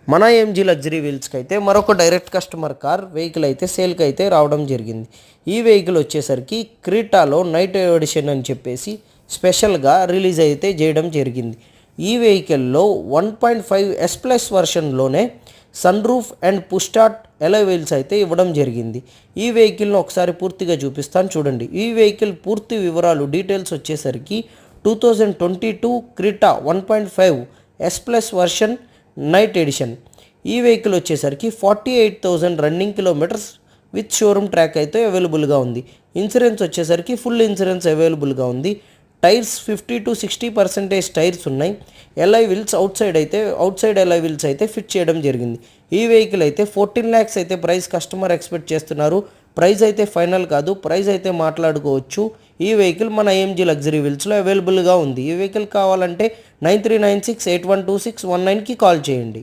మన MG luxury వీల్స్కి అయితే మరొక డైరెక్ట్ కస్టమర్ కార్ వెహికల్ అయితే సేల్కి అయితే రావడం జరిగింది. ఈ వెహికల్ వచ్చేసరికి క్రీటాలో నైట్ ఎడిషన్ అని చెప్పేసి స్పెషల్గా రిలీజ్ అయితే చేయడం జరిగింది. ఈ వెహికల్లో 1.5 S+ వర్షన్లోనే sunroof and push start alloy wheels అయితే ఇవ్వడం జరిగింది. ఈ వెహికల్ను ఒకసారి పూర్తిగా చూపిస్తాను చూడండి. ఈ వెహికల్ పూర్తి వివరాలు డీటెయిల్స్ వచ్చేసరికి 2022 Creta 1.5 S+ version night edition. ఈ వెహికల్ వచ్చేసరికి 48,000 running kilometres with showroom track అయితే అవైలబుల్గా ఉంది. ఇన్సూరెన్స్ వచ్చేసరికి ఫుల్ ఇన్సూరెన్స్ అవైలబుల్గా ఉంది. టైర్స్ 50 to 60% టైర్స్ ఉన్నాయి. Alloy wheels outside alloy wheels అయితే ఫిట్ చేయడం జరిగింది. ఈ వెహికల్ అయితే 14 lakhs అయితే ప్రైస్ కస్టమర్ ఎక్స్పెక్ట్ చేస్తున్నారు. ప్రైస్ అయితే ఫైనల్ కాదు, ప్రైస్ అయితే మాట్లాడుకోవచ్చు. ఈ వెహికల్ మన ఎంజీ లగ్జరీ వీల్స్లో అవైలబుల్గా ఉంది. ఈ వెహికల్ కావాలంటే 9396812619కి కాల్ చేయండి.